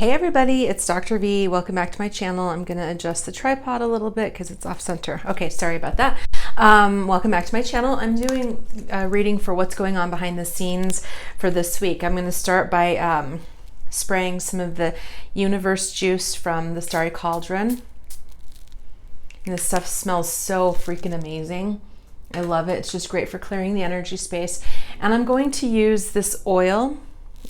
Hey everybody, it's Dr. V. Welcome back to my channel. I'm going to adjust the tripod a little bit because it's off center. Okay, sorry about that. Welcome back to my channel. I'm doing a reading for what's going on behind the scenes for this week. I'm going to start by spraying some of the universe juice from the Starry Cauldron. And this stuff smells so freaking amazing. I love it. It's just great for clearing the energy space. And I'm going to use this oil.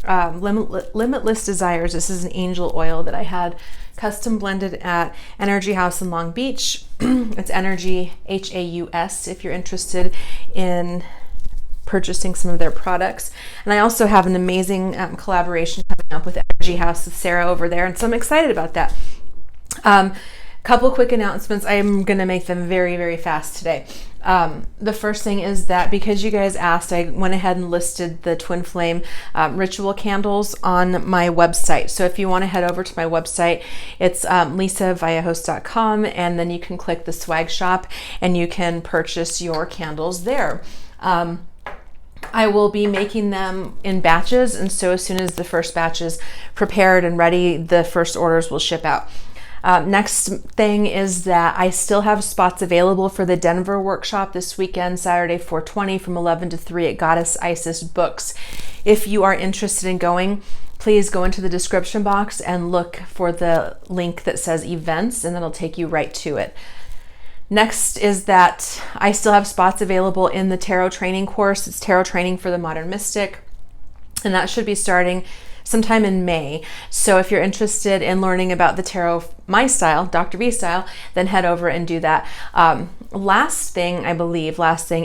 Limitless Desires. This is an angel oil that I had custom blended at Energy House in Long Beach. It's Energy Haus if you're interested in purchasing some of their products. And I also have an amazing collaboration coming up with Energy House with Sarah over there, and so I'm excited about that. Couple quick announcements. I'm going to make them very, very fast today. The first thing is that because you guys asked, I went ahead and listed the Twin Flame ritual candles on my website. So if you want to head over to my website, it's lisaviahost.com, and then you can click the swag shop and you can purchase your candles there. I will be making them in batches, and so as soon as the first batch is prepared and ready, the first orders will ship out. Next thing is that I still have spots available for the Denver workshop this weekend, Saturday 4/20 from 11 to 3 at Goddess Isis Books. If you are interested in going, please go into the description box and look for the link that says events, and that'll take you right to it. Next is that I still have spots available in the tarot training course. It's Tarot Training for the Modern Mystic, and that should be starting sometime in May. So if you're interested in learning about the tarot, my style, Dr. V style, then head over and do that. Last thing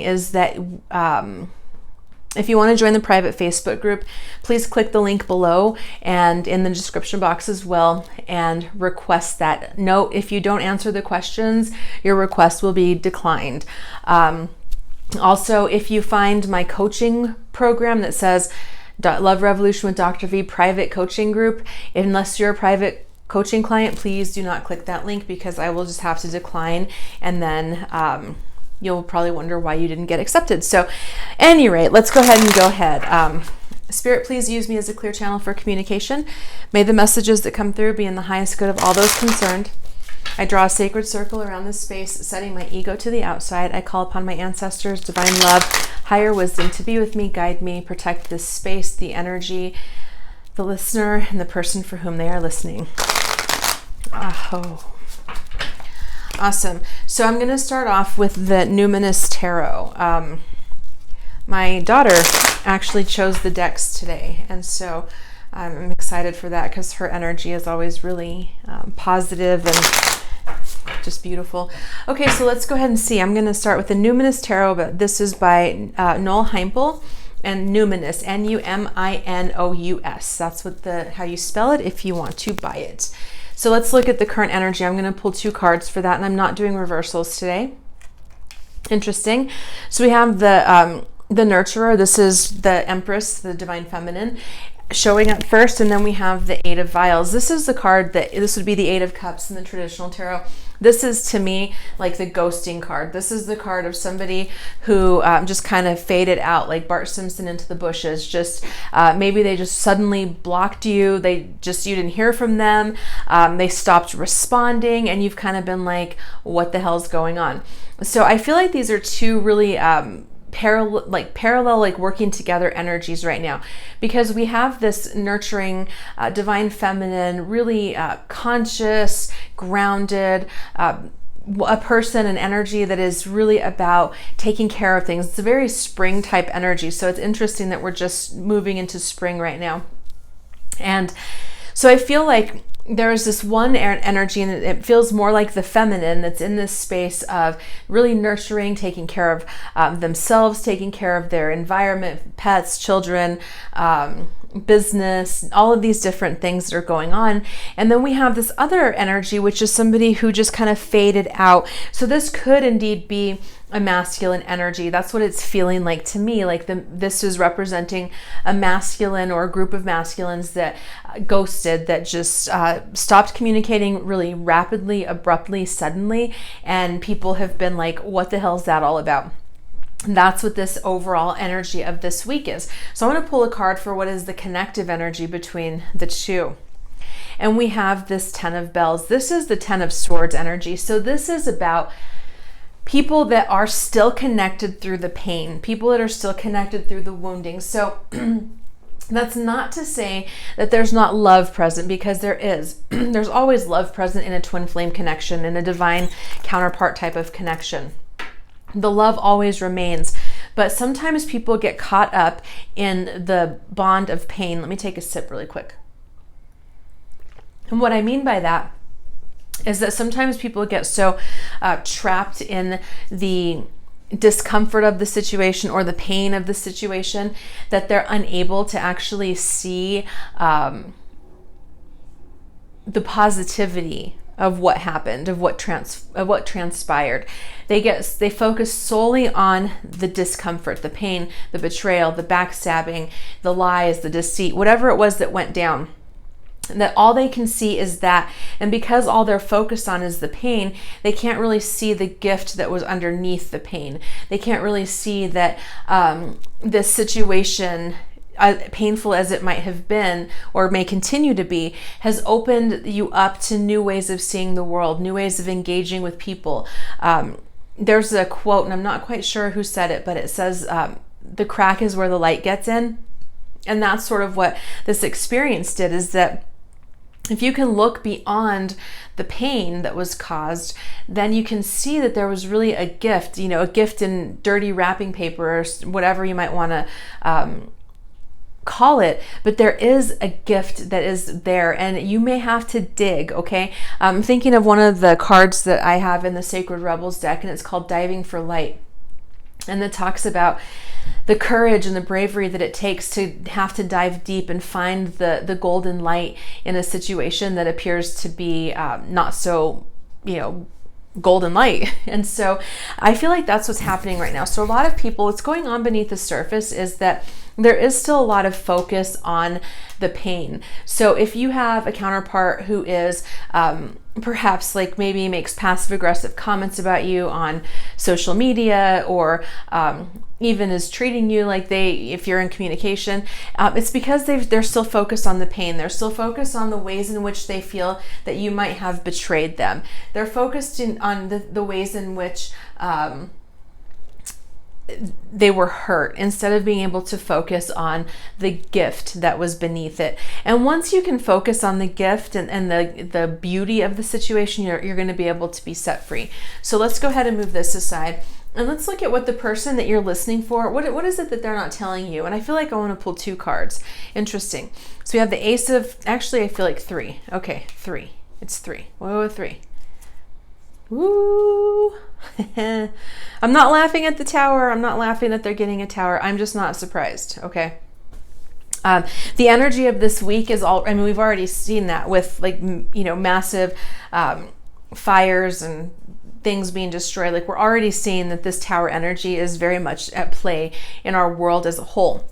is that if you want to join the private Facebook group, please click the link below and in the description box as well and request that. Note, if you don't answer the questions, your request will be declined. Also, if you find my coaching program that says Love Revolution with Dr. V private coaching group, unless you're a private coaching client, please do not click that link because I will just have to decline, and then you'll probably wonder why you didn't get accepted. So at any rate, let's go ahead. Spirit, please use me as a clear channel for communication. May the messages that come through be in the highest good of all those concerned. I draw a sacred circle around this space, setting my ego to the outside. I call upon my ancestors, divine love, higher wisdom to be with me, guide me, protect this space, the energy, the listener, and the person for whom they are listening. Oh. Awesome. So I'm going to start off with the Numinous Tarot. My daughter actually chose the decks today, and so I'm excited for that because her energy is always really positive and just beautiful. Okay, so let's go ahead and see. I'm going to start with the Numinous Tarot, but this is by Noel Heimpel, and Numinous, Numinous. That's how you spell it if you want to buy it. So let's look at the current energy. I'm going to pull 2 cards for that, and I'm not doing reversals today. Interesting. So we have the Nurturer. This is the Empress, the Divine Feminine, showing up first, and then we have the Eight of Vials. This is the card this would be the Eight of Cups in the traditional tarot. This is, to me, like the ghosting card. This is the card of somebody who just kind of faded out, like Bart Simpson into the bushes. Just maybe they just suddenly blocked you. You didn't hear from them. They stopped responding, and you've kind of been like, what the hell's going on? So I feel like these are two really parallel working together energies right now, because we have this nurturing divine feminine, really conscious, grounded, a person, an energy that is really about taking care of things. It's a very spring type energy, so it's interesting that we're just moving into spring right now. And so I feel like there's this one energy, and it feels more like the feminine that's in this space of really nurturing, taking care of themselves, taking care of their environment, pets, children, business, all of these different things that are going on. And then we have this other energy, which is somebody who just kind of faded out. So this could indeed be a masculine energy. That's what it's feeling like to me. Like this is representing a masculine or a group of masculines that ghosted, that just stopped communicating really rapidly, abruptly, suddenly. And people have been like, what the hell is that all about? That's what this overall energy of this week is. So I'm going to pull a card for what is the connective energy between the two. and we have this 10 of bells. This is the 10 of swords energy. So this is about people that are still connected through the pain, people that are still connected through the wounding. So that's not to say that there's not love present, because there is. There's always love present in a twin flame connection, in a divine counterpart type of connection. The love always remains, but sometimes people get caught up in the bond of pain. Let me take a sip really quick. And what I mean by that is that sometimes people get so trapped in the discomfort of the situation or the pain of the situation that they're unable to actually see the positivity of what happened, of what transpired. They focus solely on the discomfort, the pain, the betrayal, the backstabbing, the lies, the deceit, whatever it was that went down. That all they can see is that, and because all they're focused on is the pain, they can't really see the gift that was underneath the pain. They can't really see that this situation, painful as it might have been or may continue to be, has opened you up to new ways of seeing the world, new ways of engaging with people. There's a quote, and I'm not quite sure who said it, but it says, the crack is where the light gets in. And that's sort of what this experience did, is that if you can look beyond the pain that was caused, then you can see that there was really a gift, a gift in dirty wrapping paper or whatever you might want to call it, but there is a gift that is there, and you may have to dig, okay? I'm thinking of one of the cards that I have in the Sacred Rebels deck, and it's called Diving for Light. And it talks about the courage and the bravery that it takes to have to dive deep and find the golden light in a situation that appears to be not so, golden light. And so I feel like that's what's happening right now. So a lot of people, what's going on beneath the surface is that there is still a lot of focus on the pain. So if you have a counterpart who is perhaps like maybe makes passive aggressive comments about you on social media, or even is treating you like if you're in communication, it's because they're still focused on the pain. They're still focused on the ways in which they feel that you might have betrayed them. They're focused on the ways in which they were hurt, instead of being able to focus on the gift that was beneath it. And once you can focus on the gift and the beauty of the situation, you're going to be able to be set free. So let's go ahead and move this aside. And let's look at what the person that you're listening for, what is it that they're not telling you? And I feel like I want to pull two cards. Interesting. So we have the Ace of, actually I feel like three. Okay, three. It's three. Whoa, three. Woo! I'm not laughing at the tower. I'm not laughing that they're getting a tower. I'm just not surprised. Okay. The energy of this week is we've already seen that with massive fires and things being destroyed. Like, we're already seeing that this tower energy is very much at play in our world as a whole.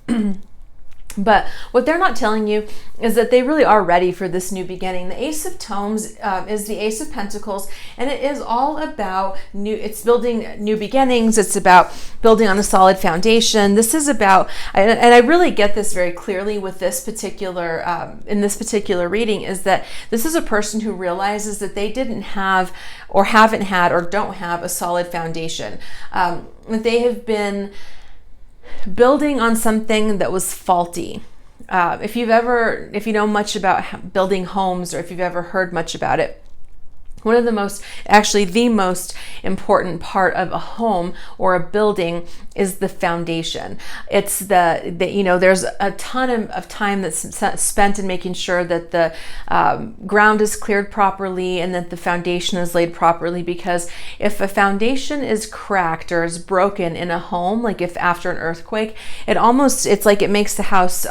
But what they're not telling you is that they really are ready for this new beginning. The Ace of Tomes is the Ace of Pentacles, and it is all about it's building new beginnings. It's about building on a solid foundation. This is about, and I really get this very clearly with this particular, in this particular reading, is that this is a person who realizes that they didn't have or haven't had or don't have a solid foundation. That they have been building on something that was faulty. If you know much about building homes, or if you've ever heard much about it, one of the most important part of a home or a building is the foundation. It's there's a ton of time that's spent in making sure that the ground is cleared properly and that the foundation is laid properly, because if a foundation is cracked or is broken in a home, like if after an earthquake, it's like it makes the house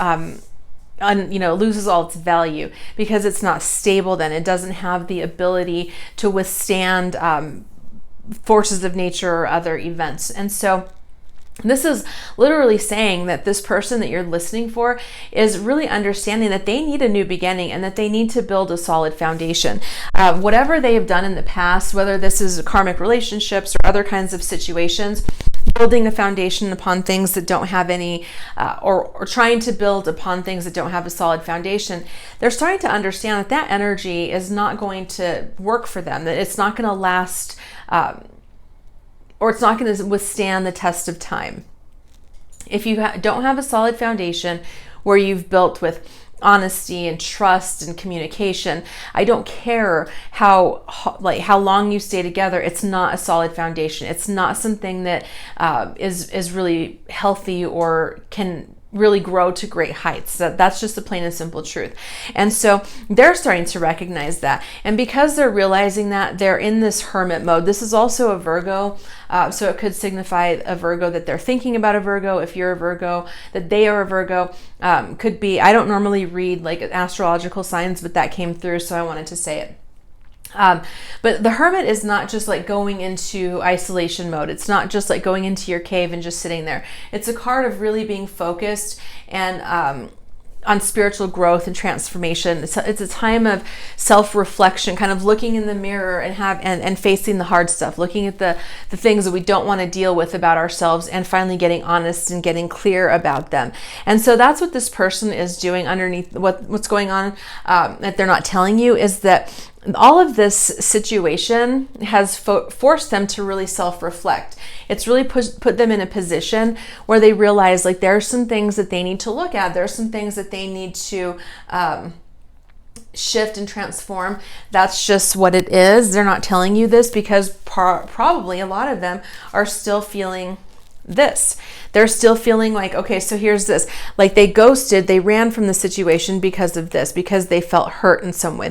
loses all its value, because it's not stable. Then it doesn't have the ability to withstand forces of nature or other events. And so this is literally saying that this person that you're listening for is really understanding that they need a new beginning and that they need to build a solid foundation. Whatever they have done in the past, whether this is karmic relationships or other kinds of situations, building a foundation upon things that don't have any, or trying to build upon things that don't have a solid foundation, they're starting to understand that that energy is not going to work for them, that it's not going to last, or it's not going to withstand the test of time. If you don't have a solid foundation where you've built with honesty and trust and communication, I don't care how long you stay together, it's not a solid foundation. It's not something that is really healthy or can really grow to great heights. That's just the plain and simple truth. And so they're starting to recognize that. And because they're realizing that, they're in this hermit mode. This is also a Virgo. So it could signify a Virgo, that they're thinking about a Virgo. If you're a Virgo, that they are a Virgo. Could be, I don't normally read like astrological signs, but that came through, so I wanted to say it. But the hermit is not just like going into isolation mode. It's not just like going into your cave and just sitting there. It's a card of really being focused and on spiritual growth and transformation. It's a time of self-reflection, kind of looking in the mirror and facing the hard stuff, looking at the things that we don't want to deal with about ourselves, and finally getting honest and getting clear about them. And so that's what this person is doing underneath what's going on, that they're not telling you, is that all of this situation has forced them to really self-reflect. It's really put them in a position where they realize like there are some things that they need to look at. There are some things that they need to shift and transform. That's just what it is. They're not telling you this because probably a lot of them are still feeling this. They're still feeling like, okay, so here's this. Like they ran from the situation because of this, because they felt hurt in some way.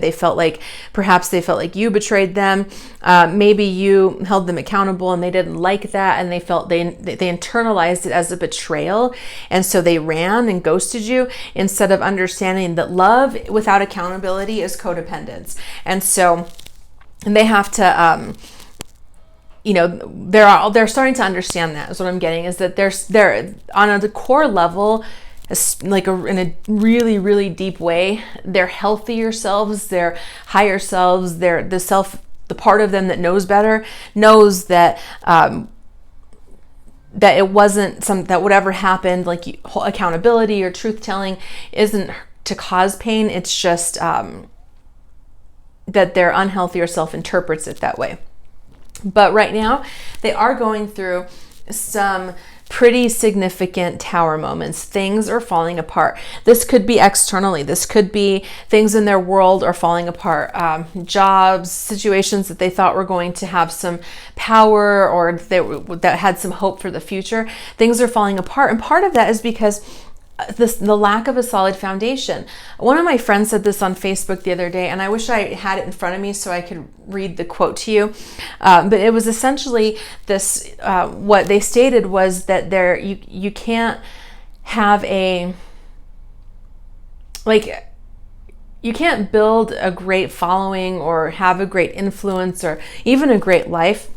Perhaps they felt like you betrayed them. Maybe you held them accountable and they didn't like that, and they felt they internalized it as a betrayal. And so they ran and ghosted you instead of understanding that love without accountability is codependence. And so they have to, they're starting to understand that, is what I'm getting, is that they're on the core level, in a really, really deep way, they're healthier selves, they're higher selves, they're the part of them that knows better, knows that that it wasn't that whatever happened, like accountability or truth telling, isn't to cause pain. It's just that their unhealthier self interprets it that way. But right now, they are going through some pretty significant tower moments. Things are falling apart. This could be externally. This could be things in their world are falling apart. Jobs, situations that they thought were going to have some power or that had some hope for the future. Things are falling apart. And part of that is because the lack of a solid foundation. One of my friends said this on Facebook the other day, and I wish I had it in front of me so I could read the quote to you. But it was essentially this, what they stated was that you can't have you can't build a great following or have a great influence or even a great life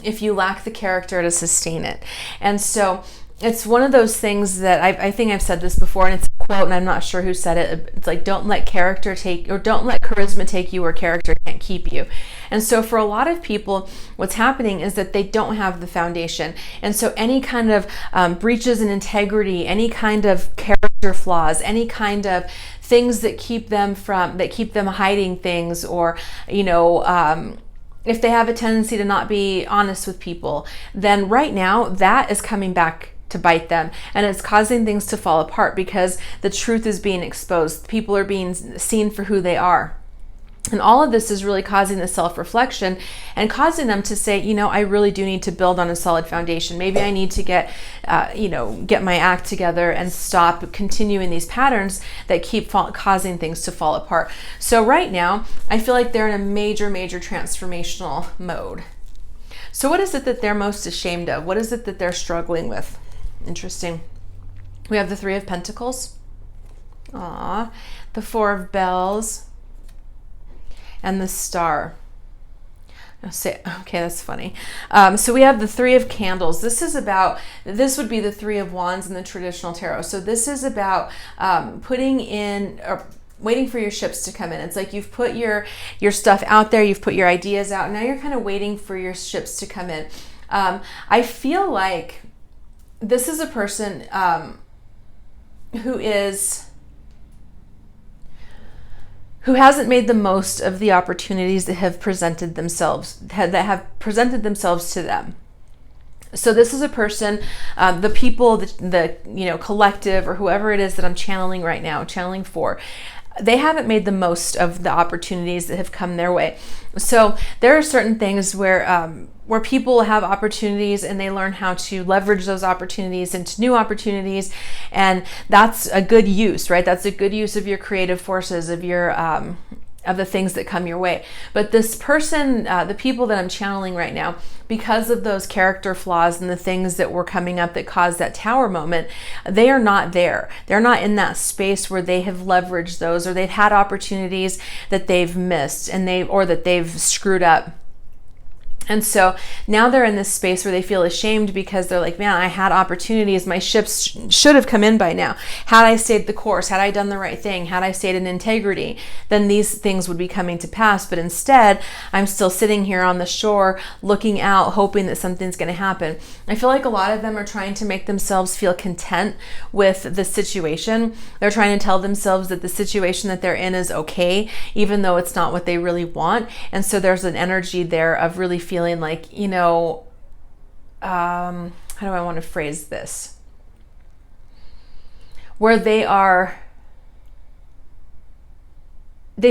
if you lack the character to sustain it. And so it's one of those things that I think I've said this before, and it's a quote, and I'm not sure who said it. It's like, don't let charisma take you where character can't keep you. And so for a lot of people, what's happening is that they don't have the foundation. And so any kind of breaches in integrity, any kind of character flaws, any kind of things that keep them hiding things, or, if they have a tendency to not be honest with people, then right now that is coming back to bite them, and it's causing things to fall apart because the truth is being exposed. People are being seen for who they are. And all of this is really causing the self-reflection and causing them to say, I really do need to build on a solid foundation. Maybe I need to get my act together and stop continuing these patterns that keep causing things to fall apart. So right now, I feel like they're in a major, major transformational mode. So what is it that they're most ashamed of? What is it that they're struggling with? Interesting. We have the Three of Pentacles. The Four of Bells. And the Star. Okay, that's funny. So we have the Three of Candles. This would be the Three of Wands in the traditional tarot. So this is about waiting for your ships to come in. It's like you've put your stuff out there, you've put your ideas out, and now you're kind of waiting for your ships to come in. I feel like this is a person who hasn't made the most of the opportunities that have presented themselves to them. So this is a person, the people, the collective, or whoever it is that I'm channeling right now, channeling for, they haven't made the most of the opportunities that have come their way. So there are certain things where people have opportunities and they learn how to leverage those opportunities into new opportunities, and that's a good use, right? That's a good use of your creative forces, of your of the things that come your way. But this person, the people that I'm channeling right now, because of those character flaws and the things that were coming up that caused that tower moment, they are not there. They're not in that space where they have leveraged those, or they've had opportunities that they've missed or that they've screwed up. And so now they're in this space where they feel ashamed because they're like, man, I had opportunities. My ships should have come in by now. Had I stayed the course, had I done the right thing, had I stayed in integrity, then these things would be coming to pass. But instead, I'm still sitting here on the shore looking out, hoping that something's going to happen. I feel like a lot of them are trying to make themselves feel content with the situation. They're trying to tell themselves that the situation that they're in is okay, even though it's not what they really want. And so there's an energy there of really feeling like, how do I want to phrase this? Where they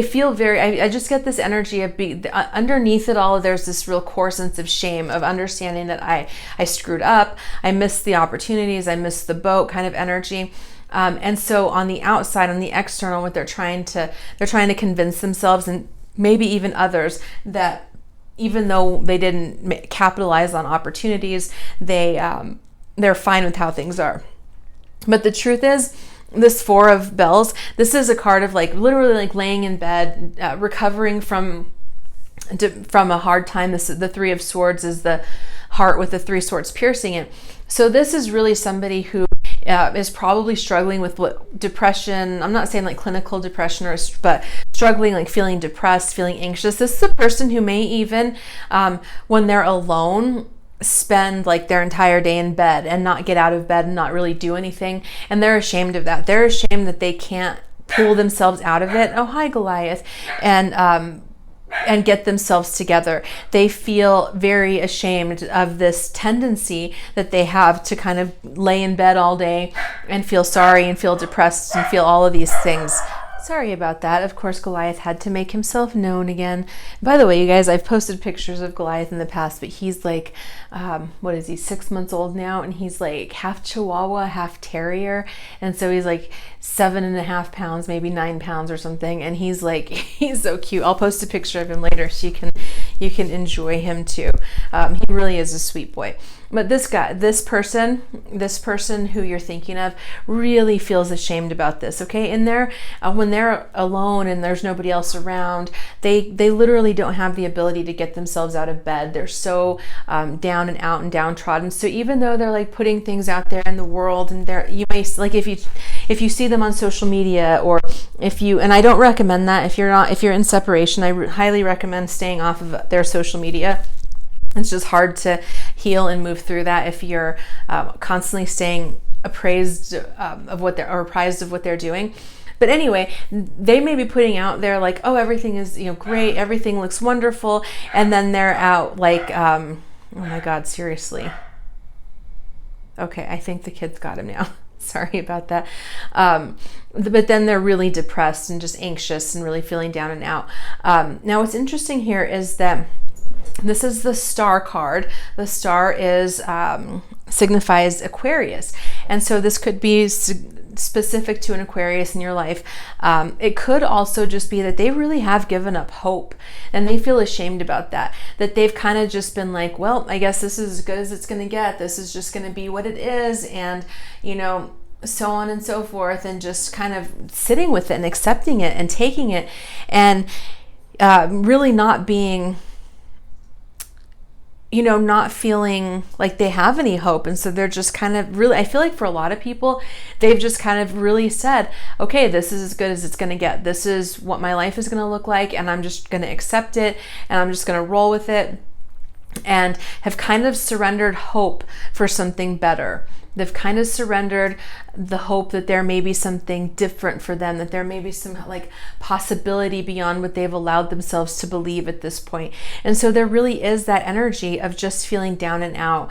feel very, I just get this energy of underneath it all, there's this real core sense of shame, of understanding that I screwed up, I missed the opportunities, I missed the boat kind of energy. And so on the outside, on the external, what they're trying to convince themselves, and maybe even others, that even though they didn't capitalize on opportunities, they're fine with how things are. But the truth is, this Four of Bells, this is a card of literally laying in bed, recovering from a hard time. The Three of Swords is the heart with the three swords piercing it. So this is really somebody who is probably struggling with depression. I'm not saying clinical depression, but struggling, feeling depressed, feeling anxious. This is a person who may even, when they're alone, spend their entire day in bed and not get out of bed and not really do anything. And they're ashamed of that. They're ashamed that they can't pull themselves out of it. Oh, hi, Goliath. And get themselves together. They feel very ashamed of this tendency that they have to kind of lay in bed all day and feel sorry and feel depressed and feel all of these things. Sorry about that. Of course, Goliath had to make himself known again. By the way, you guys, I've posted pictures of Goliath in the past, but he's 6 months old now, and he's half Chihuahua, half Terrier. And so he's 7.5 pounds, maybe 9 pounds or something. And he's he's so cute. I'll post a picture of him later so you can enjoy him too. He really is a sweet boy. But this person who you're thinking of really feels ashamed about this, okay? And when they're alone and there's nobody else around, they literally don't have the ability to get themselves out of bed. They're so down and out and downtrodden. So even though they're putting things out there in the world, and you may if you see them on social media, or and I don't recommend that if you're in separation, I highly recommend staying off of their social media. It's just hard to heal and move through that if you're constantly staying apprised of what they're doing. But anyway, they may be putting out there oh, everything is great, everything looks wonderful, and then they're out oh my God, seriously. Okay, I think the kid's got him now. Sorry about that. But then they're really depressed and just anxious and really feeling down and out. Now, what's interesting here is that this is the Star card. The Star signifies Aquarius. And so this could be specific to an Aquarius in your life. It could also just be that they really have given up hope, and they feel ashamed about that. That they've kind of just been well, I guess this is as good as it's going to get. This is just going to be what it is. And, so on and so forth, and just kind of sitting with it and accepting it and taking it, and really not being, not feeling like they have any hope. And so they're just kind of really, I feel like for a lot of people, they've just kind of really said, okay, this is as good as it's going to get. This is what my life is going to look like, and I'm just going to accept it, and I'm just going to roll with it. and have kind of surrendered hope for something better. They've kind of surrendered the hope that there may be something different for them, that there may be some like possibility beyond what they've allowed themselves to believe at this point. And so there really is that energy of just feeling down and out,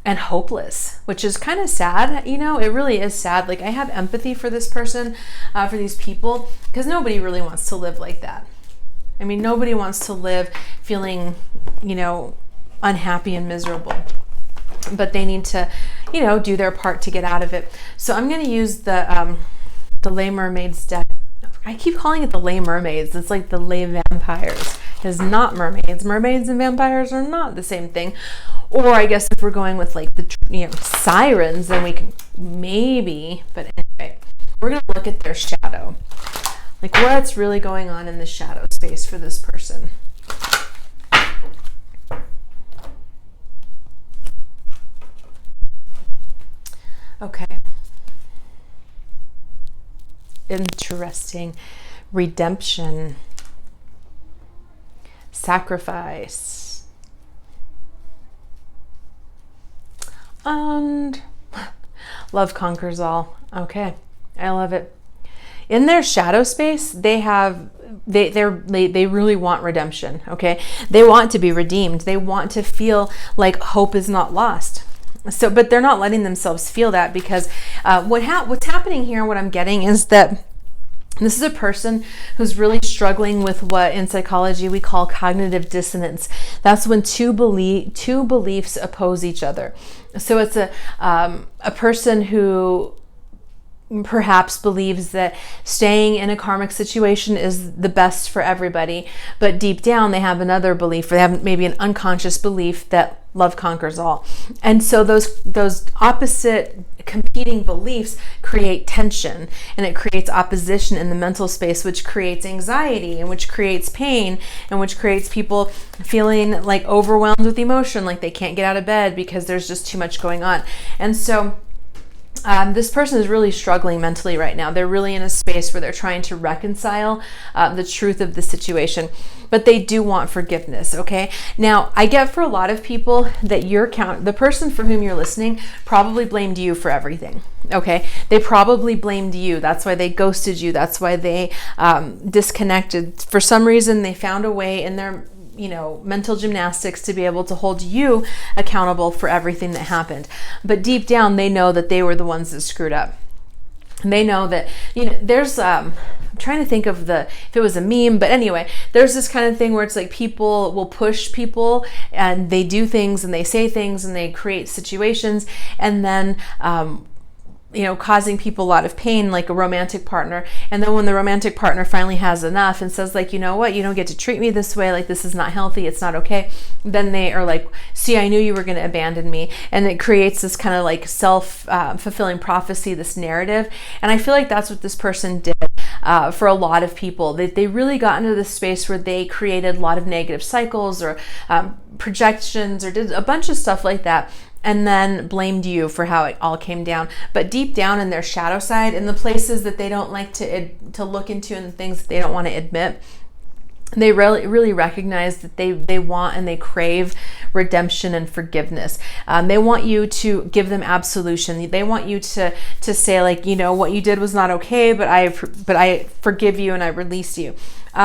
and hopeless, which is kind of sad. You know, it really is sad. Like, I have empathy for this person, for these people, because nobody really wants to live like that. I mean, nobody wants to live feeling, you know, unhappy and miserable. But they need to, you know, do their part to get out of it. So I'm going to use the Les Mermaids deck. I keep calling it the Les Mermaids. It's like the Les Vampires. It's not mermaids. Mermaids and vampires are not the same thing. Or I guess if we're going with like the, you know, sirens, then we can maybe. But anyway, we're going to look at their shadow. Like, what's really going on in the shadow space for this person. Okay. Interesting. Redemption. Sacrifice. And love conquers all. Okay. I love it. In their shadow space, they really want redemption. Okay. They want to be redeemed. They want to feel like hope is not lost. So, but they're not letting themselves feel that, because what's happening here, what I'm getting is that this is a person who's really struggling with what in psychology we call cognitive dissonance. That's when two beliefs oppose each other. So it's a person who perhaps believes that staying in a karmic situation is the best for everybody, but deep down they have another belief, or they have maybe an unconscious belief that love conquers all. And so those opposite competing beliefs create tension, and it creates opposition in the mental space, which creates anxiety, and which creates pain, and which creates people feeling like overwhelmed with emotion, like they can't get out of bed because there's just too much going on. And so this person is really struggling mentally right now. They're really in a space where they're trying to reconcile the truth of the situation, but they do want forgiveness. Okay. Now, I get for a lot of people that the person for whom you're listening probably blamed you for everything. Okay. They probably blamed you. That's why they ghosted you. That's why they disconnected. For some reason, they found a way in their mental gymnastics to be able to hold you accountable for everything that happened. But deep down, they know that they were the ones that screwed up. And they know that, there's, I'm trying to think of if it was a meme, but anyway, there's this kind of thing where it's like people will push people, and they do things and they say things and they create situations, and then, causing people a lot of pain, like a romantic partner. And then when the romantic partner finally has enough and says, like, you know what, you don't get to treat me this way, like this is not healthy, it's not okay, then they are like, see, I knew you were going to abandon me. And it creates this kind of like self-fulfilling prophecy, this narrative. And I feel like that's what this person did for a lot of people. They really got into this space where they created a lot of negative cycles or projections, or did a bunch of stuff like that, and then blamed you for how it all came down. But deep down in their shadow side, in the places that they don't like to look into and the things that they don't want to admit, they really recognize that they want and they crave redemption and forgiveness. They want you to give them absolution. They want you to say, like, what you did was not okay, but I forgive you and I release you.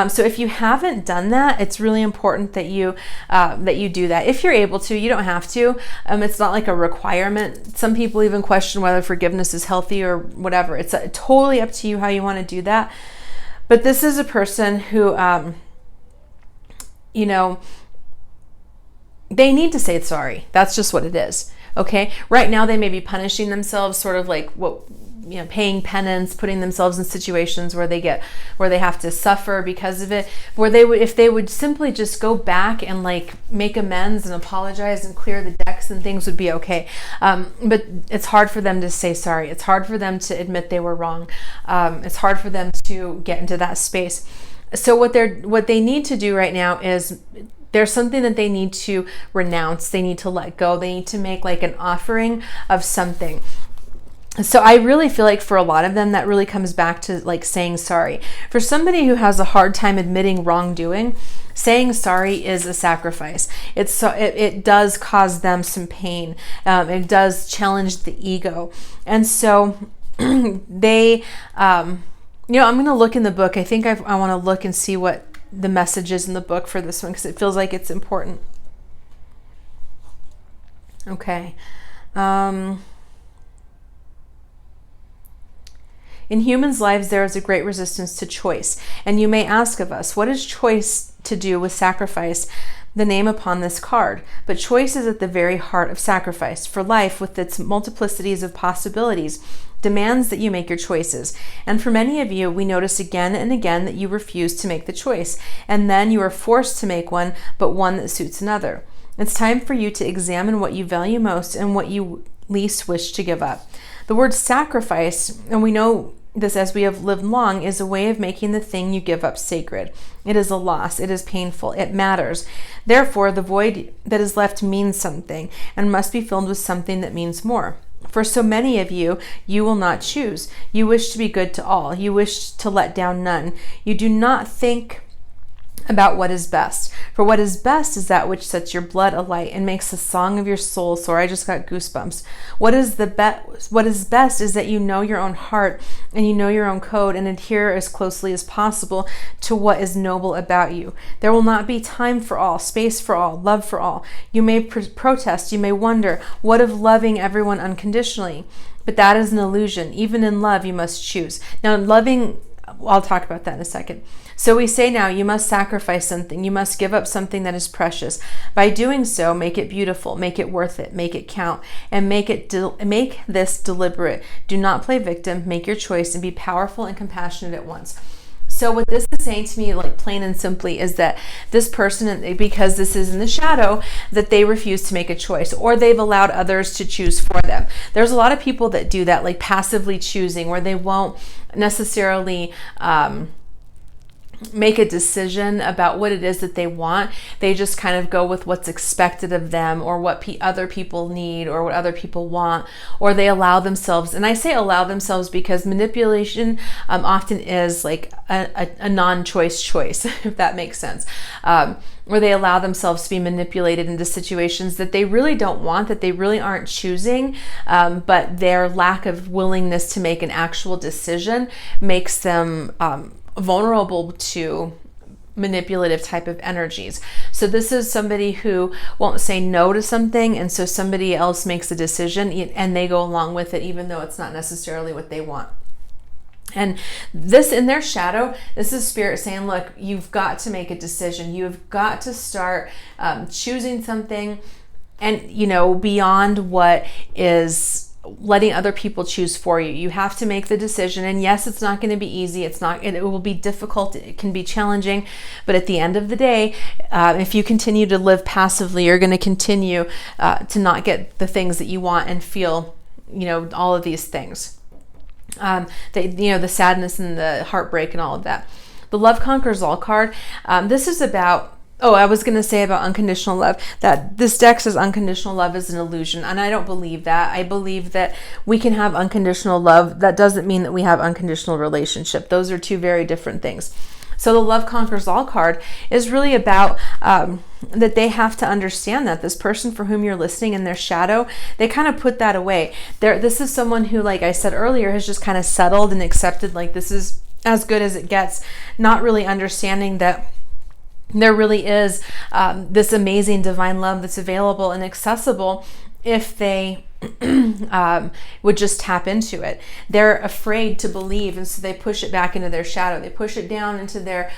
So if you haven't done that, it's really important that you do that. If you're able to, you don't have to. It's not like a requirement. Some people even question whether forgiveness is healthy or whatever. It's totally up to you how you want to do that. But this is a person who, they need to say sorry. That's just what it is. Okay. Right now they may be punishing themselves, sort of like paying penance, putting themselves in situations where they have to suffer because of it, where if they would simply just go back and like make amends and apologize and clear the decks, and things would be okay. But it's hard for them to say sorry. It's hard for them to admit they were wrong. It's hard for them to get into that space. So what they need to do right now is, there's something that they need to renounce. They need to let go. They need to make like an offering of something. So I really feel like for a lot of them, that really comes back to like saying sorry. For somebody who has a hard time admitting wrongdoing, saying sorry is a sacrifice. It does cause them some pain. It does challenge the ego. And so they, I'm going to look in the book. I think I want to look and see what the message is in the book for this one, because it feels like it's important. Okay. In humans' lives, there is a great resistance to choice. And you may ask of us, what is choice to do with sacrifice, the name upon this card? But choice is at the very heart of sacrifice, for life, with its multiplicities of possibilities, demands that you make your choices. And for many of you, we notice again and again that you refuse to make the choice, and then you are forced to make one, but one that suits another. It's time for you to examine what you value most and what you least wish to give up. The word sacrifice, and we know this as we have lived long, is a way of making the thing you give up sacred. It is a loss. It is painful. It matters. Therefore, the void that is left means something and must be filled with something that means more. For so many of you, you will not choose. You wish to be good to all. You wish to let down none. You do not think about what is best. For what is best is that which sets your blood alight and makes the song of your soul soar. I just got goosebumps. What is best is that you know your own heart and you know your own code and adhere as closely as possible to what is noble about you. There will not be time for all, space for all, love for all. You may protest, you may wonder, what of loving everyone unconditionally? But that is an illusion. Even in love, you must choose. Now, loving, I'll talk about that in a second. So we say now, you must sacrifice something. You must give up something that is precious. By doing so, make it beautiful, make it worth it, make it count, and make this deliberate. Do not play victim, make your choice, and be powerful and compassionate at once. So what this is saying to me, like plain and simply, is that this person, because this is in the shadow, that they refuse to make a choice, or they've allowed others to choose for them. There's a lot of people that do that, like passively choosing, where they won't necessarily make a decision about what it is that they want. They just kind of go with what's expected of them, or what other people need, or what other people want, or they allow themselves, and I say allow themselves because manipulation often is like a non-choice choice, if that makes sense, where they allow themselves to be manipulated into situations that they really don't want, that they really aren't choosing, but their lack of willingness to make an actual decision makes them vulnerable to manipulative type of energies. So this is somebody who won't say no to something, and so somebody else makes a decision and they go along with it even though it's not necessarily what they want. And this, in their shadow, this is spirit saying, look, you've got to make a decision. You've got to start choosing something, and beyond what is letting other people choose for you. You have to make the decision, and yes, it's not going to be easy. It will be difficult. It can be challenging, but at the end of the day, if you continue to live passively, you're going to continue to not get the things that you want and feel, all of these things. The sadness and the heartbreak and all of that. The Love Conquers All card. This is about, I was going to say about unconditional love, that this deck says unconditional love is an illusion, and I don't believe that. I believe that we can have unconditional love. That doesn't mean that we have unconditional relationship. Those are two very different things. So the Love Conquers All card is really about that they have to understand that this person for whom you're listening in their shadow, they kind of put that away. This is someone who, like I said earlier, has just kind of settled and accepted, like, this is as good as it gets, not really understanding that there really is this amazing divine love that's available and accessible if they would just tap into it. They're afraid to believe, and so they push it back into their shadow. They push it down into their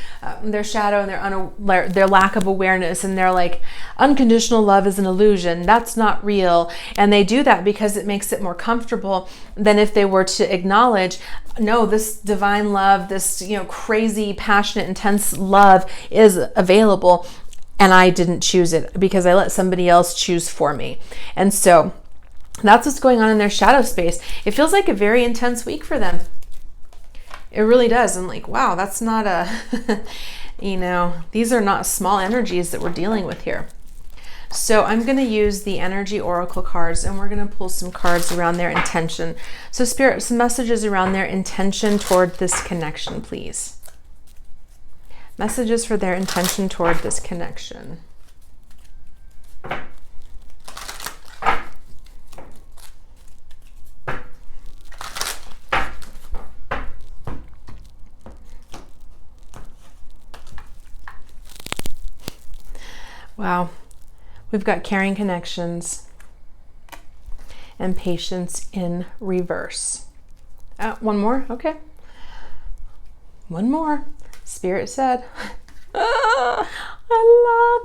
shadow and their lack of awareness, and they're like, unconditional love is an illusion. That's not real. And they do that because it makes it more comfortable than if they were to acknowledge, no, this divine love, this crazy, passionate, intense love is available, and I didn't choose it because I let somebody else choose for me. And so that's what's going on in their shadow space. It feels like a very intense week for them. It really does. I'm like, wow, that's not these are not small energies that we're dealing with here. So I'm going to use the energy oracle cards, and we're going to pull some cards around their intention. So Spirit, some messages around their intention toward this connection, please. Messages for their intention toward this connection. Wow. We've got caring connections and patience in reverse. One more. Okay. One more. Spirit said, I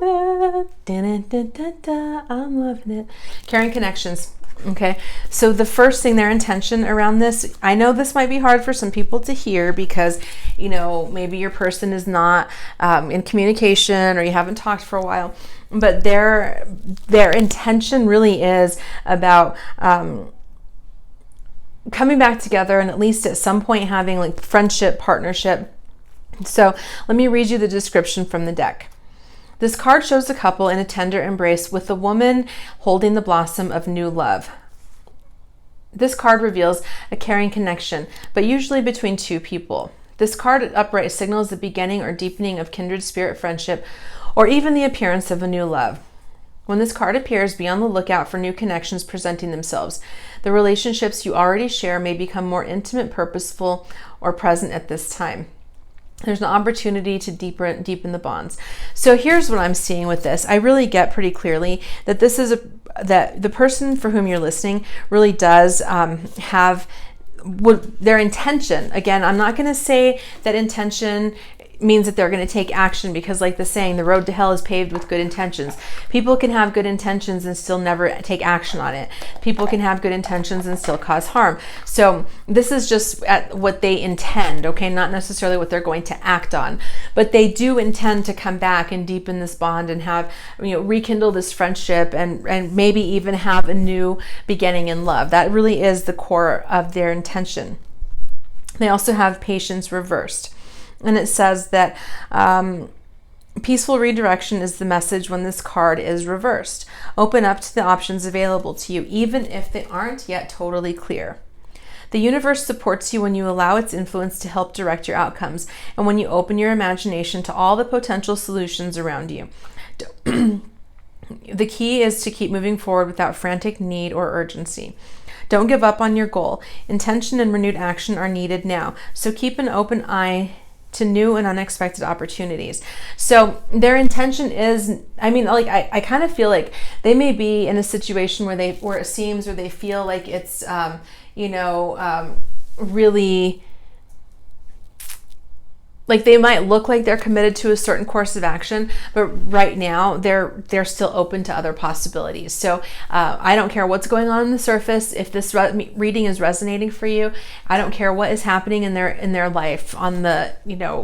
love it. Da-da-da-da-da. I'm loving it. Caring connections. Okay. So the first thing, their intention around this, I know this might be hard for some people to hear because, you know, maybe your person is not in communication or you haven't talked for a while, but their intention really is about coming back together and at least at some point having like friendship, partnership. So let me read you the description from the deck. This card shows a couple in a tender embrace with the woman holding the blossom of new love. This card reveals a caring connection, but usually between two people. This card upright signals the beginning or deepening of kindred spirit friendship, or even the appearance of a new love. When this card appears, be on the lookout for new connections presenting themselves. The relationships you already share may become more intimate, purposeful, or present at this time. There's an opportunity to deepen the bonds. So here's what I'm seeing with this. I really get pretty clearly that this is that the person for whom you're listening really does have their intention. Again, I'm not going to say that intention means that they're going to take action, because like the saying, the road to hell is paved with good intentions. People can have good intentions and still never take action on it. People can have good intentions and still cause harm. So this is just at what they intend, okay? Not necessarily what they're going to act on, but they do intend to come back and deepen this bond and have, you know, rekindle this friendship and maybe even have a new beginning in love. That really is the core of their intention. They also have patience reversed. And it says that peaceful redirection is the message when this card is reversed. Open up to the options available to you, even if they aren't yet totally clear. The universe supports you when you allow its influence to help direct your outcomes, and when you open your imagination to all the potential solutions around you. The key is to keep moving forward without frantic need or urgency. Don't give up on your goal. Intention and renewed action are needed now, so keep an open eye to new and unexpected opportunities. So their intention is, I mean, like I kind of feel like they may be in a situation where it seems, or they feel like it's really, like they might look like they're committed to a certain course of action, but right now they're still open to other possibilities. So I don't care what's going on the surface. If this reading is resonating for you, I don't care what is happening in their life on the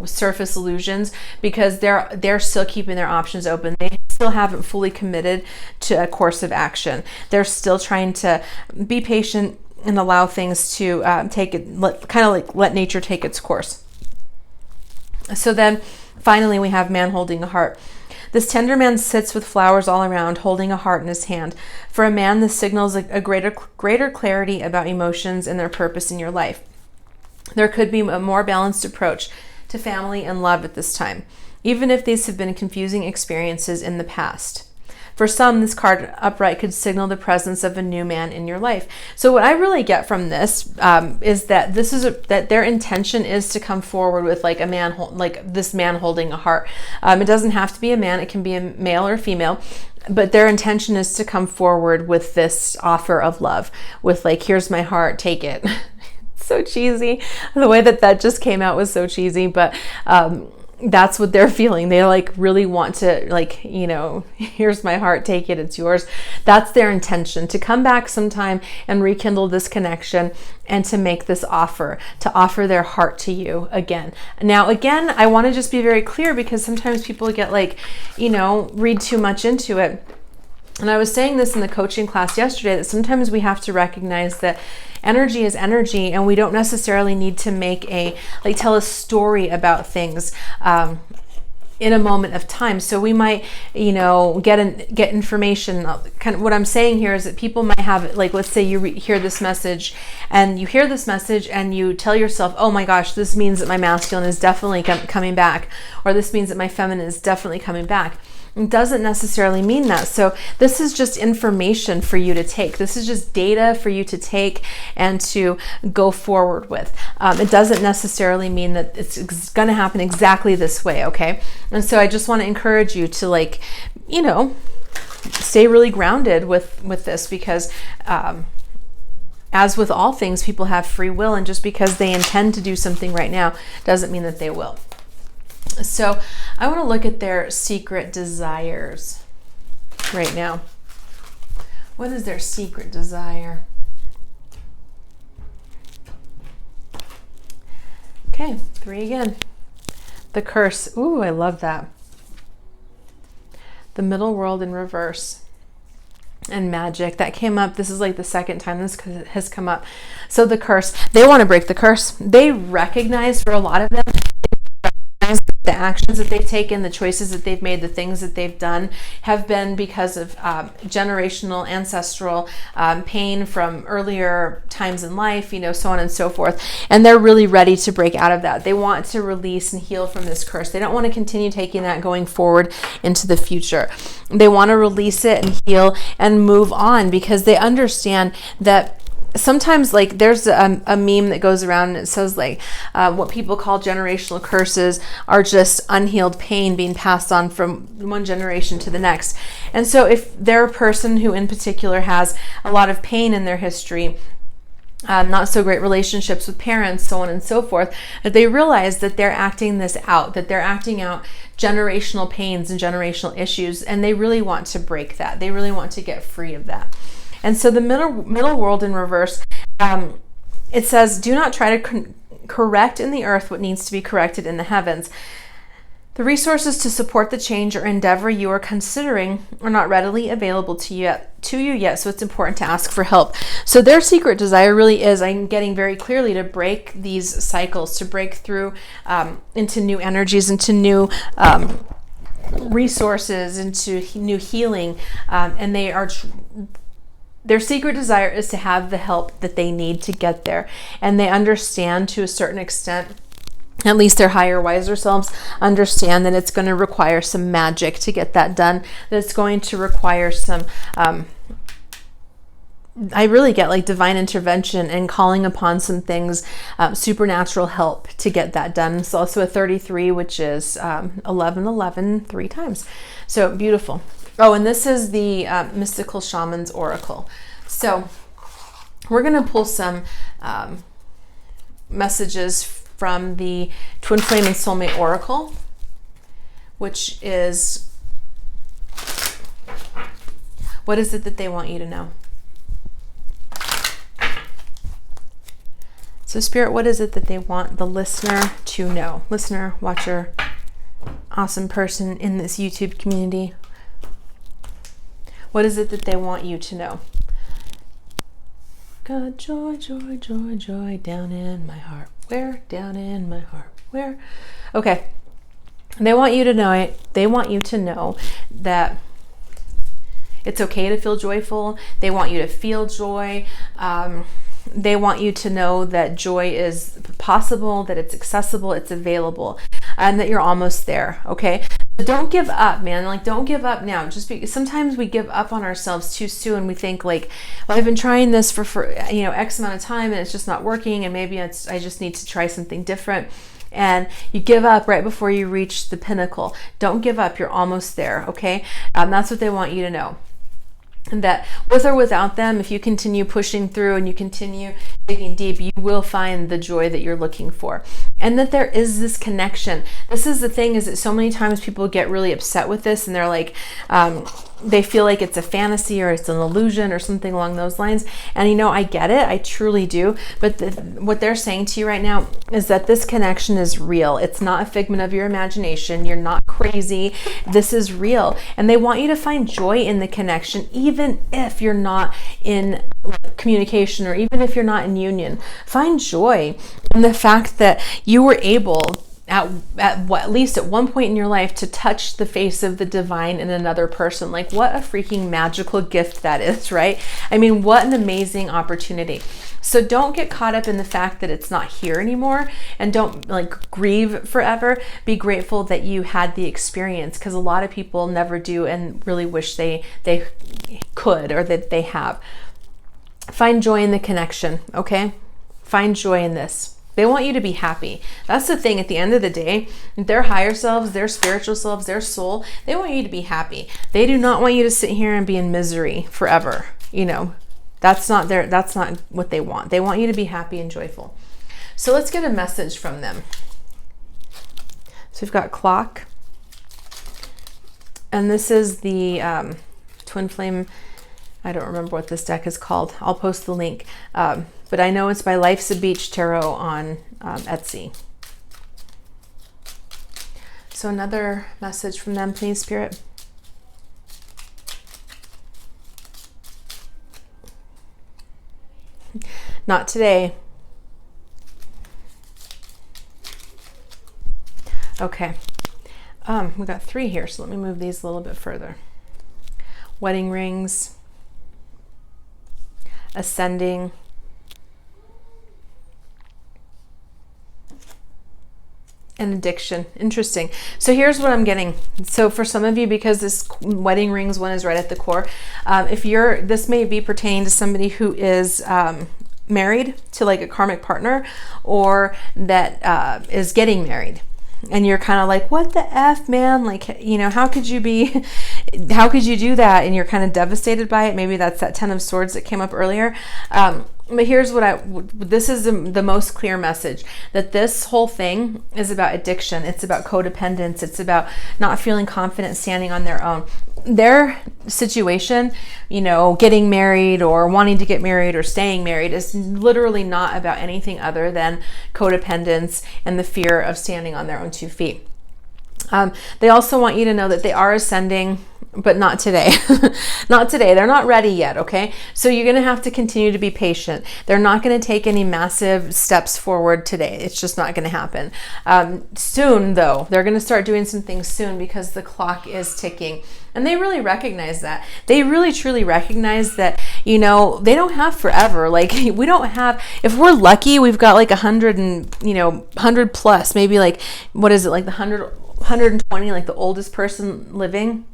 surface illusions, because they're still keeping their options open. They still haven't fully committed to a course of action. They're still trying to be patient and allow things to let nature take its course. So then finally we have man holding a heart. This tender man sits with flowers all around, holding a heart in his hand. For a man, this signals a greater clarity about emotions and their purpose in your life. There could be a more balanced approach to family and love at this time, even if these have been confusing experiences in the past. For some, this card upright could signal the presence of a new man in your life. So what I really get from this is that that their intention is to come forward with like a man, like this man holding a heart. It doesn't have to be a man; it can be a male or female. But their intention is to come forward with this offer of love, with like, "Here's my heart, take it." So cheesy. The way that just came out was so cheesy, but that's what they're feeling. They like really want to, like, here's my heart, take it, it's yours. That's their intention, to come back sometime and rekindle this connection and to make this offer, to offer their heart to you again. Now, again, I want to just be very clear, because sometimes people get read too much into it. And I was saying this in the coaching class yesterday, that sometimes we have to recognize that energy is energy, and we don't necessarily need to tell a story about things. in a moment of time. So we might, get information. Kind of what I'm saying here is that people might have, like, let's say you hear this message, and you tell yourself, oh my gosh, this means that my masculine is definitely coming back, or this means that my feminine is definitely coming back. It doesn't necessarily mean that. So this is just information for you to take. This is just data for you to take and to go forward with. It doesn't necessarily mean that it's going to happen exactly this way, okay? And so I just want to encourage you to, stay really grounded with this, because as with all things, people have free will, and just because they intend to do something right now doesn't mean that they will. So I want to look at their secret desires right now. What is their secret desire? Okay, 3 again. The curse. Ooh, I love that. The middle world in reverse. And magic. That came up. This is like the second time this has come up. So the curse. They want to break the curse. They recognize, for a lot of them, the actions that they've taken, the choices that they've made, the things that they've done have been because of generational, ancestral pain from earlier times in life, so on and so forth. And they're really ready to break out of that. They want to release and heal from this curse. They don't want to continue taking that going forward into the future. They want to release it and heal and move on, because they understand that sometimes, like, there's a meme that goes around, and it says, what people call generational curses are just unhealed pain being passed on from one generation to the next. And so if they're a person who in particular has a lot of pain in their history, not so great relationships with parents, so on and so forth, that they realize that they're acting this out, that they're acting out generational pains and generational issues, and they really want to break that. They really want to get free of that. And so the middle world in reverse, it says, do not try to correct in the earth what needs to be corrected in the heavens. The resources to support the change or endeavor you are considering are not readily available to you yet, so it's important to ask for help. So their secret desire really is, I'm getting very clearly, to break these cycles, to break through into new energies, into new resources, into new healing, and they are... Their secret desire is to have the help that they need to get there. And they understand, to a certain extent, at least their higher, wiser selves understand, that it's going to require some magic to get that done. That it's going to require some, I really get like divine intervention and calling upon some things, supernatural help to get that done. It's also a 33, which is 11, 3 times. So beautiful. Oh, and this is the Mystical Shaman's Oracle. So we're going to pull some messages from the Twin Flame and Soulmate Oracle, which is, what is it that they want you to know? So Spirit, what is it that they want the listener to know? Listener, watcher, awesome person in this YouTube community. What is it that they want you to know? Got joy, joy, joy, joy down in my heart. Where? Down in my heart. Where? Okay. They want you to know it. They want you to know that it's okay to feel joyful. They want you to feel joy. They want you to know that joy is possible, that it's accessible, it's available, and that you're almost there, okay? But don't give up, man. Like, don't give up now. Just because sometimes we give up on ourselves too soon. We think like, well, I've been trying this for X amount of time and it's just not working, and maybe I just need to try something different. And you give up right before you reach the pinnacle. Don't give up. You're almost there, okay? That's what they want you to know. And that with or without them, if you continue pushing through and you continue digging deep, you will find the joy that you're looking for. And that there is this connection. This is the thing, is that so many times people get really upset with this, and they're like, they feel like it's a fantasy or it's an illusion or something along those lines. And I get it. I truly do. But what they're saying to you right now is that this connection is real. It's not a figment of your imagination. You're not crazy. This is real. And they want you to find joy in the connection, even if you're not in communication, or even if you're not in union. Find joy in the fact that you were able at least at one point in your life to touch the face of the divine in another person. Like, what a freaking magical gift that is, right? I mean, what an amazing opportunity. So don't get caught up in the fact that it's not here anymore, and don't like grieve forever. Be grateful that you had the experience, because a lot of people never do and really wish they could, or that they have. Find joy in the connection, okay? Find joy in this. They want you to be happy. That's the thing. At the end of the day, their higher selves, their spiritual selves, their soul, they want you to be happy. They do not want you to sit here and be in misery forever. You know, that's not what they want. They want you to be happy and joyful. So let's get a message from them. So we've got clock. And this is the twin flame. I don't remember what this deck is called. I'll post the link. But I know it's by Life's a Beach Tarot on Etsy. So another message from them, please, Spirit. Not today. Okay. We got 3 here, so let me move these a little bit further. Wedding rings. Ascending. And addiction. Interesting. So here's what I'm getting. So for some of you, because this wedding rings one is right at the core, this may be pertaining to somebody who is married to like a karmic partner, or that is getting married. And you're kind of like, what the F, man? Like, you know, how could you do that? And you're kind of devastated by it. Maybe that's that 10 of Swords that came up earlier. But here's this is the most clear message, that this whole thing is about addiction. It's about codependence. It's about not feeling confident standing on their own. Their situation, you know, getting married or wanting to get married or staying married is literally not about anything other than codependence and the fear of standing on their own 2 feet. They also want you to know that they are ascending, but not today. Not today. They're not ready yet, okay? So you're going to have to continue to be patient. They're not going to take any massive steps forward today. It's just not going to happen. Soon, though, they're going to start doing some things soon, because the clock is ticking. And they really recognize that. They really, truly recognize that, you know, they don't have forever. Like, we don't have, if we're lucky, we've got like 100 and, you know, 100 plus, maybe like, what is it? Like the 120, like the oldest person living.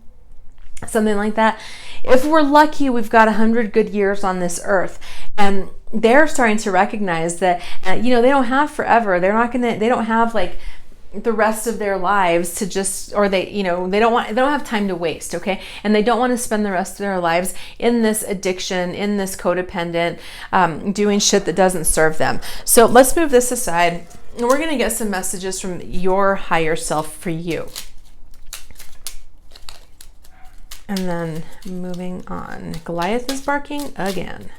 Something like that. If we're lucky, we've got 100 good years on this earth. And they're starting to recognize that, you know, they don't have forever. They don't have like the rest of their lives to just, or they don't have time to waste, okay? And they don't want to spend the rest of their lives in this addiction, in this codependent, doing shit that doesn't serve them. So let's move this aside, and we're going to get some messages from your higher self for you. And then moving on. Goliath is barking again.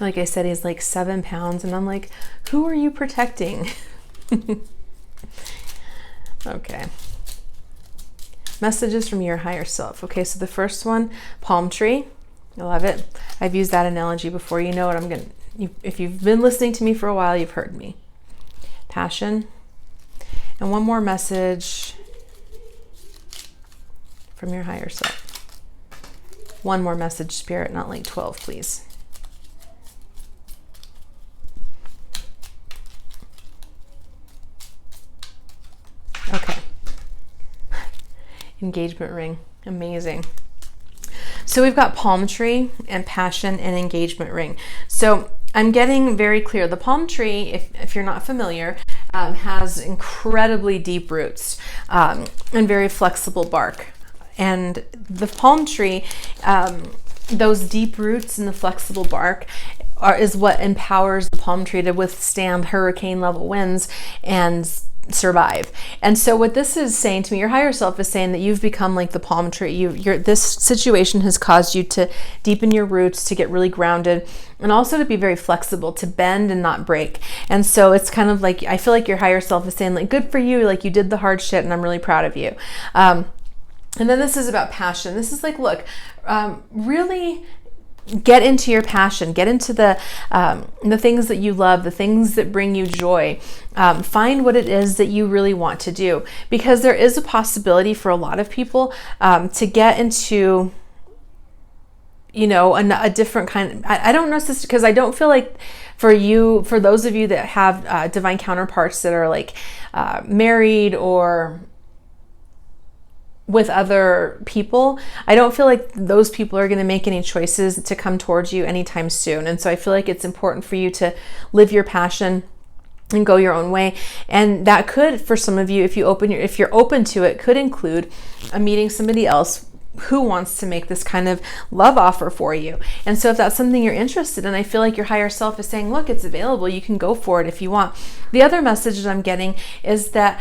Like I said, he's like 7 pounds, and I'm like, who are you protecting? Okay. Messages from your higher self. Okay, so the first one, palm tree. I love it. I've used that analogy before. You know what I'm going to... If you've been listening to me for a while, you've heard me. Passion. And one more message from your higher self. One more message, Spirit, not like 12, please. Okay. Engagement ring. Amazing. So we've got palm tree and passion and engagement ring. So I'm getting very clear. The palm tree, if you're not familiar, has incredibly deep roots and very flexible bark. And the palm tree, those deep roots and the flexible bark is what empowers the palm tree to withstand hurricane level winds and survive. And so what this is saying to me, your higher self is saying that you've become like the palm tree. This situation has caused you to deepen your roots, to get really grounded, and also to be very flexible, to bend and not break. And so it's kind of like, I feel like your higher self is saying like, good for you, like you did the hard shit and I'm really proud of you. And then this is about passion. This is like, look, really get into your passion, get into the things that you love, the things that bring you joy. Find what it is that you really want to do, because there is a possibility for a lot of people to get into, you know, a different kind of, I don't know, because I don't feel like for those of you that have divine counterparts that are like married or with other people, I don't feel like those people are going to make any choices to come towards you anytime soon. And so I feel like it's important for you to live your passion and go your own way. And that could, for some of you, if you're open to it, could include meeting somebody else who wants to make this kind of love offer for you. And so if that's something you're interested in, I feel like your higher self is saying, look, it's available. You can go for it if you want. The other message that I'm getting is that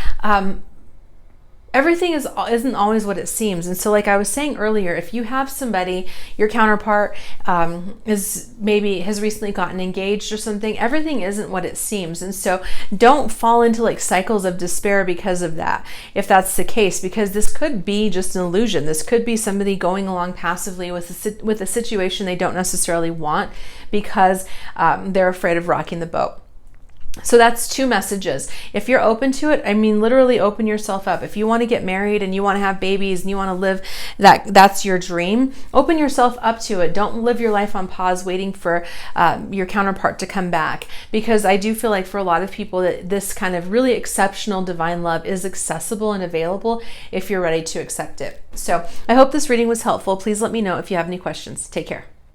everything isn't always what it seems. And so like I was saying earlier, if you have somebody, your counterpart has recently gotten engaged or something, everything isn't what it seems. And so don't fall into like cycles of despair because of that, if that's the case, because this could be just an illusion. This could be somebody going along passively with a situation they don't necessarily want because they're afraid of rocking the boat. So that's two messages. If you're open to it, I mean, literally open yourself up. If you want to get married and you want to have babies and you want to live that's your dream, open yourself up to it. Don't live your life on pause waiting for your counterpart to come back, because I do feel like for a lot of people that this kind of really exceptional divine love is accessible and available if you're ready to accept it. So I hope this reading was helpful. Please let me know if you have any questions. Take care.